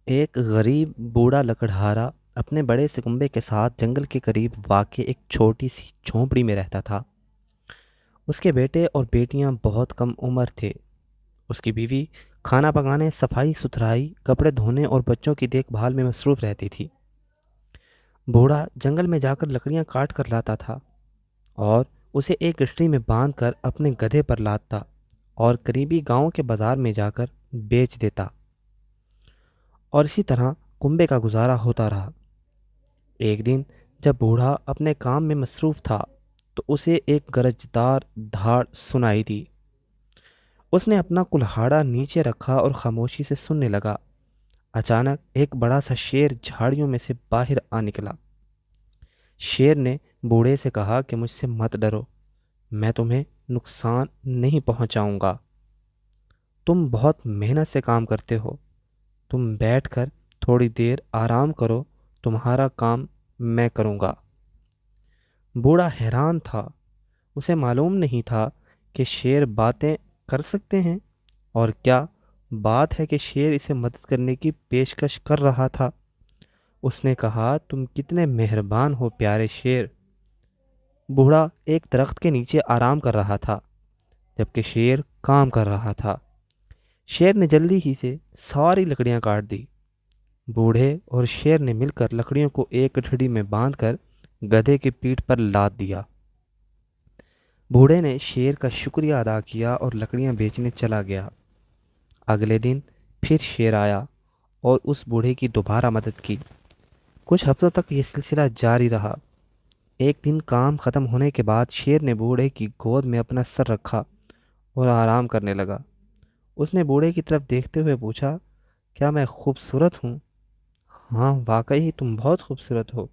ایک غریب بوڑھا لکڑہارا اپنے بڑے سے کنبے کے ساتھ جنگل کے قریب واقع ایک چھوٹی سی جھونپڑی میں رہتا تھا۔ اس کے بیٹے اور بیٹیاں بہت کم عمر تھے۔ اس کی بیوی کھانا پکانے، صفائی ستھرائی، کپڑے دھونے اور بچوں کی دیکھ بھال میں مصروف رہتی تھی۔ بوڑھا جنگل میں جا کر لکڑیاں کاٹ کر لاتا تھا اور اسے ایک گٹھڑی میں باندھ کر اپنے گدھے پر لادتا اور قریبی گاؤں کے بازار میں جا کر بیچ دیتا، اور اسی طرح کنبے کا گزارا ہوتا رہا۔ ایک دن جب بوڑھا اپنے کام میں مصروف تھا تو اسے ایک گرجدار دھاڑ سنائی دی۔ اس نے اپنا کلہاڑا نیچے رکھا اور خاموشی سے سننے لگا۔ اچانک ایک بڑا سا شیر جھاڑیوں میں سے باہر آ نکلا۔ شیر نے بوڑھے سے کہا کہ مجھ سے مت ڈرو، میں تمہیں نقصان نہیں پہنچاؤں گا۔ تم بہت محنت سے کام کرتے ہو، تم بیٹھ کر تھوڑی دیر آرام کرو، تمہارا کام میں کروں گا۔ بوڑھا حیران تھا، اسے معلوم نہیں تھا کہ شیر باتیں کر سکتے ہیں، اور کیا بات ہے کہ شیر اسے مدد کرنے کی پیشکش کر رہا تھا۔ اس نے کہا، تم کتنے مہربان ہو پیارے شیر۔ بوڑھا ایک درخت کے نیچے آرام کر رہا تھا جبکہ شیر کام کر رہا تھا۔ شیر نے جلدی ہی سے ساری لکڑیاں کاٹ دی۔ بوڑھے اور شیر نے مل کر لکڑیوں کو ایک گٹھڑی میں باندھ کر گدھے کی پیٹھ پر لاد دیا۔ بوڑھے نے شیر کا شکریہ ادا کیا اور لکڑیاں بیچنے چلا گیا۔ اگلے دن پھر شیر آیا اور اس بوڑھے کی دوبارہ مدد کی۔ کچھ ہفتوں تک یہ سلسلہ جاری رہا۔ ایک دن کام ختم ہونے کے بعد شیر نے بوڑھے کی گود میں اپنا سر رکھا اور آرام کرنے لگا۔ اس نے بوڑھے کی طرف دیکھتے ہوئے پوچھا، کیا میں خوبصورت ہوں؟ ہاں، واقعی تم بہت خوبصورت ہو،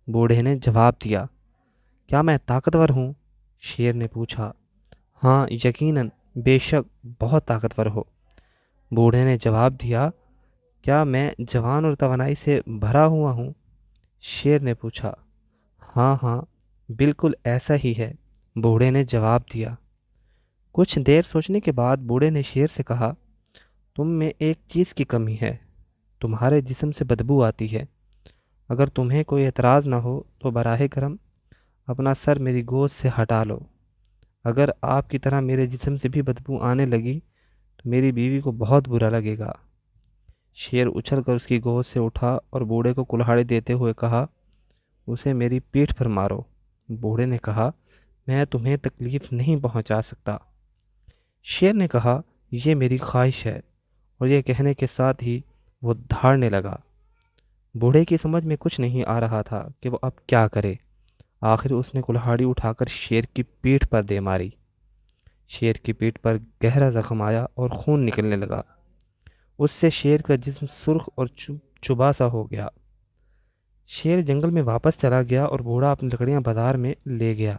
بوڑھے نے جواب دیا۔ کیا میں طاقتور ہوں؟ شیر نے پوچھا۔ ہاں یقیناً، بے شک بہت طاقتور ہو، بوڑھے نے جواب دیا۔ کیا میں جوان اور توانائی سے بھرا ہوا ہوں؟ شیر نے پوچھا۔ ہاں ہاں، بالکل ایسا ہی ہے، بوڑھے نے جواب دیا۔ کچھ دیر سوچنے کے بعد بوڑھے نے شیر سے کہا، تم میں ایک چیز کی کمی ہے، تمہارے جسم سے بدبو آتی ہے۔ اگر تمہیں کوئی اعتراض نہ ہو تو براہ کرم اپنا سر میری گود سے ہٹا لو۔ اگر آپ کی طرح میرے جسم سے بھی بدبو آنے لگی تو میری بیوی کو بہت برا لگے گا۔ شیر اچھل کر اس کی گود سے اٹھا اور بوڑھے کو کلہاڑی دیتے ہوئے کہا، اسے میری پیٹھ پر مارو۔ بوڑھے نے کہا، میں تمہیں تکلیف نہیں پہنچا سکتا۔ شیر نے کہا، یہ میری خواہش ہے، اور یہ کہنے کے ساتھ ہی وہ دھاڑنے لگا۔ بوڑھے کی سمجھ میں کچھ نہیں آ رہا تھا کہ وہ اب کیا کرے۔ آخر اس نے کلہاڑی اٹھا کر شیر کی پیٹھ پر دے ماری۔ شیر کی پیٹھ پر گہرا زخم آیا اور خون نکلنے لگا۔ اس سے شیر کا جسم سرخ اور چبا سا ہو گیا۔ شیر جنگل میں واپس چلا گیا اور بوڑھا اپنی لکڑیاں بازار میں لے گیا۔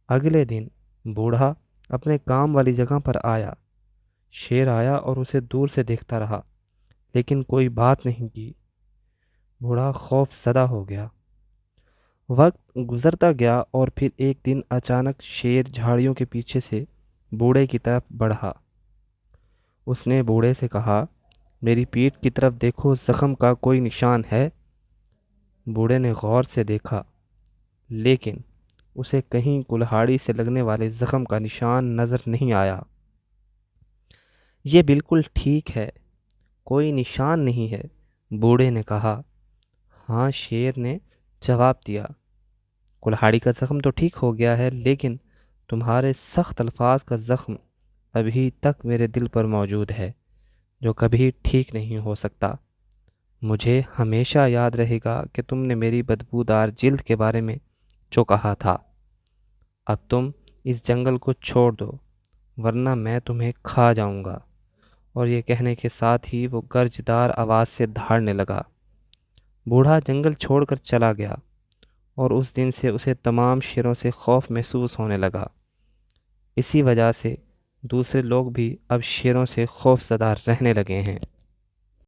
اگلے دن بوڑھا اپنے کام والی جگہ پر آیا۔ شیر آیا اور اسے دور سے دیکھتا رہا لیکن کوئی بات نہیں کی۔ بوڑھا خوف زدہ ہو گیا۔ وقت گزرتا گیا اور پھر ایک دن اچانک شیر جھاڑیوں کے پیچھے سے بوڑھے کی طرف بڑھا۔ اس نے بوڑھے سے کہا، میری پیٹھ کی طرف دیکھو، زخم کا کوئی نشان ہے؟ بوڑھے نے غور سے دیکھا لیکن اسے کہیں کلہاڑی سے لگنے والے زخم کا نشان نظر نہیں آیا۔ یہ بالکل ٹھیک ہے، کوئی نشان نہیں ہے، بوڑھے نے کہا۔ ہاں، شیر نے جواب دیا، کلہاڑی کا زخم تو ٹھیک ہو گیا ہے لیکن تمہارے سخت الفاظ کا زخم ابھی تک میرے دل پر موجود ہے، جو کبھی ٹھیک نہیں ہو سکتا۔ مجھے ہمیشہ یاد رہے گا کہ تم نے میری بدبودار جلد کے بارے میں جو کہا تھا۔ اب تم اس جنگل کو چھوڑ دو ورنہ میں تمہیں کھا جاؤں گا۔ اور یہ کہنے کے ساتھ ہی وہ گرجدار آواز سے دھاڑنے لگا۔ بوڑھا جنگل چھوڑ کر چلا گیا اور اس دن سے اسے تمام شیروں سے خوف محسوس ہونے لگا۔ اسی وجہ سے دوسرے لوگ بھی اب شیروں سے خوف زدہ رہنے لگے ہیں۔